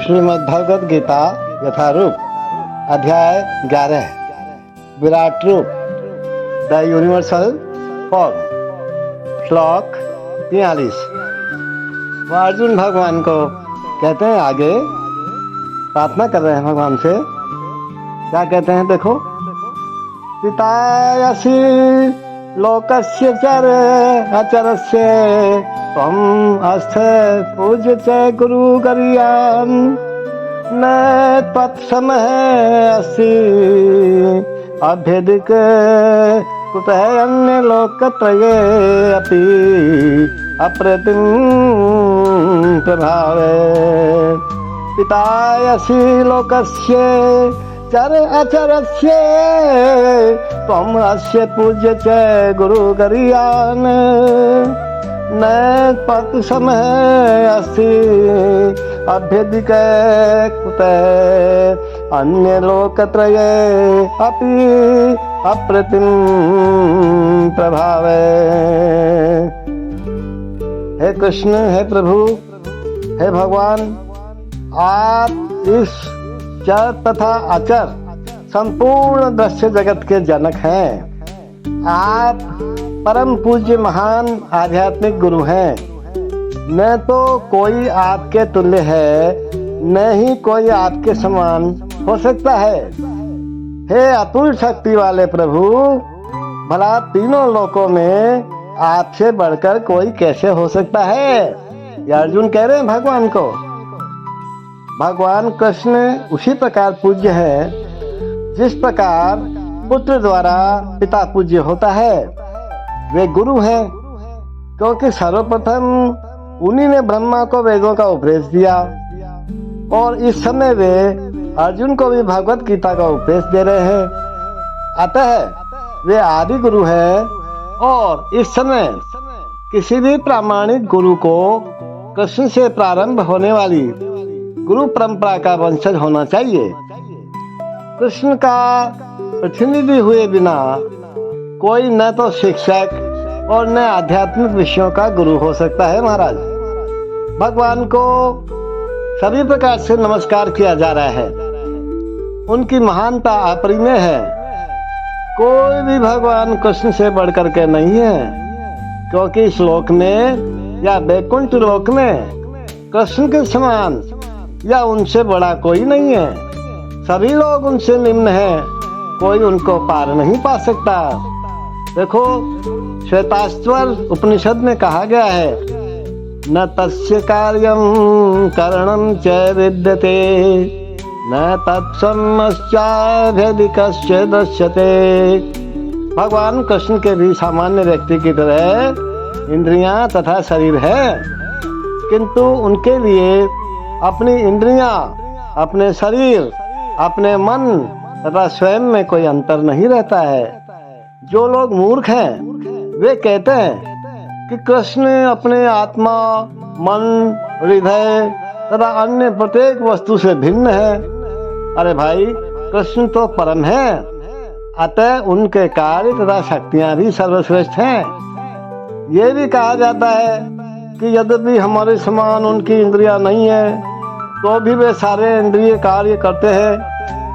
श्रीमद् भगवद गीता यथारूप अध्याय 11 विराट रूप the universal form श्लोक 43। वो अर्जुन भगवान को कहते हैं, आगे प्रार्थना कर रहे हैं भगवान से। क्या कहते हैं देखो, पितायसि लोकस्य चर अचरस्य त्वम् अस्थ पूज्य च गुरु गरियान् न तत्समः अस्ति अभेदिक कुतः अन्य लोकत्रये अपि अप्रतिम प्रभावे पितायसि लोकस्य चर अचरस्य त्वम् अस्य पूज्य च गुरु गरियान् न तत्समः अस्ति अभेदिक कुतः अन्य लोकत्रये अपि अप्रतिम प्रभावे। हे कृष्ण, हे प्रभु, हे भगवान, आप इस चर तथा अचर संपूर्ण दृश्य जगत के जनक हैं। आप परम पूज्य महान आध्यात्मिक गुरु हैं। न तो कोई आपके तुल्य है, न ही कोई आपके समान हो सकता है। हे अतुल शक्ति वाले प्रभु, भला तीनों लोकों में आपसे बढ़कर कोई कैसे हो सकता है? ये अर्जुन कह रहे हैं भगवान को। भगवान कृष्ण उसी प्रकार पूज्य है जिस प्रकार पुत्र द्वारा पिता पूज्य होता है। वे गुरु हैं क्योंकि सर्वप्रथम उन्हीं ने ब्रह्मा को वेदों का उपदेश दिया और इस समय वे अर्जुन को भी भगवत गीता का उपदेश दे रहे हैं। अतः वे आदि गुरु हैं और इस समय किसी भी प्रामाणिक गुरु को कृष्ण से प्रारंभ होने वाली गुरु परंपरा का वंशज होना चाहिए। कृष्ण का प्रतिनिधि हुए बिना कोई न तो शिक्षक और न आध्यात्मिक विषयों का गुरु हो सकता है। महाराज, भगवान को सभी प्रकार से नमस्कार किया जा रहा है। उनकी महानता अपरिमेय है। कोई भी भगवान कृष्ण से बढ़कर के नहीं है, क्योंकि इस लोक में या वैकुंठ लोक में कृष्ण के समान या उनसे बड़ा कोई नहीं है। सभी लोग उनसे निम्न हैं, कोई उनको पार नहीं पा सकता। देखो, श्वेताश्वर उपनिषद में कहा गया है, न तस्य कार्यं करणं च विद्यते न तत्समश्चाभेदिकस्य दृश्यते। भगवान कृष्ण के भी सामान्य व्यक्ति की तरह इंद्रियां तथा शरीर है, किंतु उनके लिए अपनी इंद्रियां, अपने शरीर, अपने मन तथा स्वयं में कोई अंतर नहीं रहता है। जो लोग मूर्ख हैं वे कहते हैं कि कृष्ण अपने आत्मा, मन, हृदय तथा अन्य प्रत्येक वस्तु से भिन्न है। अरे भाई, कृष्ण तो परम है, अतः उनके कार्य तथा शक्तियां भी सर्वश्रेष्ठ हैं। ये भी कहा जाता है कि यद्यपि हमारे समान उनकी इंद्रियां नहीं है तो भी वे सारे इंद्रिय कार्य करते हैं।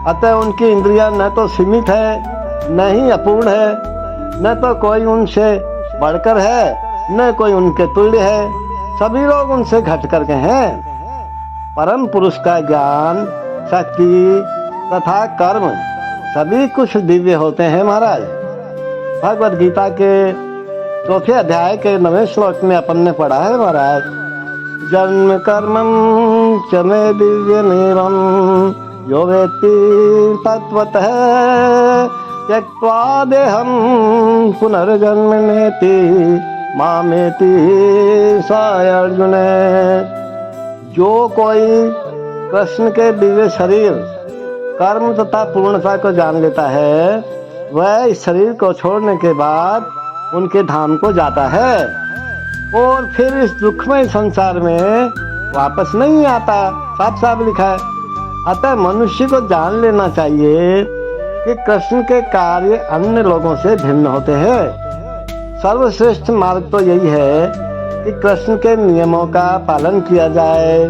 अतः उनकी इंद्रियां न तो सीमित है, न ही अपूर्ण है, न तो कोई उनसे बढ़कर है, न कोई उनके तुल्य है। सभी लोग उनसे घट करके हैं। परम पुरुष का ज्ञान, शक्ति तथा कर्म सभी कुछ दिव्य होते हैं। महाराज, भगवद गीता के 4 अध्याय के 9वें श्लोक में अपन ने पढ़ा है, महाराज, जन्म कर्मं च मे दिव्य नीरम यो वेत्ति तत्वतः त्यक्त्वा देहं पुनर्जन्म नेति मामेति स अर्जुन। जो कोई कृष्ण के दिव्य शरीर, कर्म तथा पूर्णता को जान लेता है, वह इस शरीर को छोड़ने के बाद उनके धाम को जाता है और फिर इस दुखमय संसार में वापस नहीं आता। साफ साफ लिखा है। अतः मनुष्य को जान लेना चाहिए कि कृष्ण के कार्य अन्य लोगों से भिन्न होते हैं। सर्वश्रेष्ठ मार्ग तो यही है कि कृष्ण के नियमों का पालन किया जाए,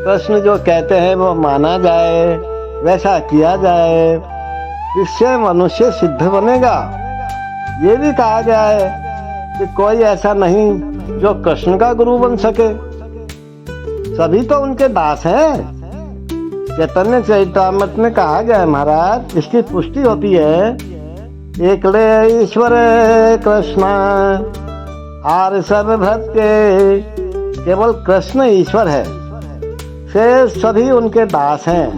कृष्ण जो कहते हैं वो माना जाए, वैसा किया जाए, इससे मनुष्य सिद्ध बनेगा। ये भी कहा गया है कि कोई ऐसा नहीं जो कृष्ण का गुरु बन सके, सभी तो उनके दास हैं। चैतन्य चरितामृत में कहा गया है महाराज, इसकी पुष्टि होती है, एकले ईश्वर कृष्ण आर सब भक्त, केवल कृष्ण ईश्वर है, शेष सभी उनके दास हैं।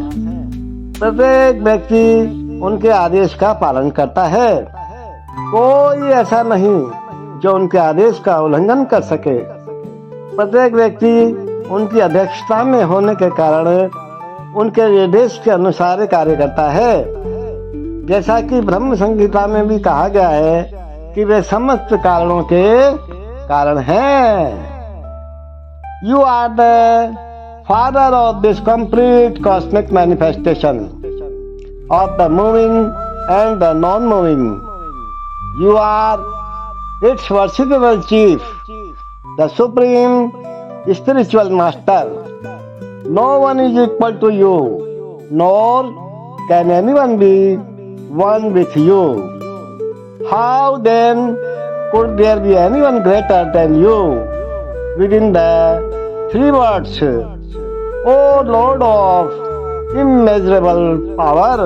प्रत्येक व्यक्ति उनके आदेश का पालन करता है, कोई ऐसा नहीं जो उनके आदेश का उल्लंघन कर सके। प्रत्येक व्यक्ति उनकी अध्यक्षता में होने के कारण उनके निर्देश के अनुसार कार्य करता है। जैसा कि ब्रह्म संहिता में भी कहा गया है कि वे समस्त कारणों के कारण हैं। You are the father of this complete cosmic manifestation of the moving and the non moving. You are its worshipable chief, the supreme spiritual master. No one is equal to you, nor can anyone be one with you. How then could there be anyone greater than you within the three words, O Lord of immeasurable power?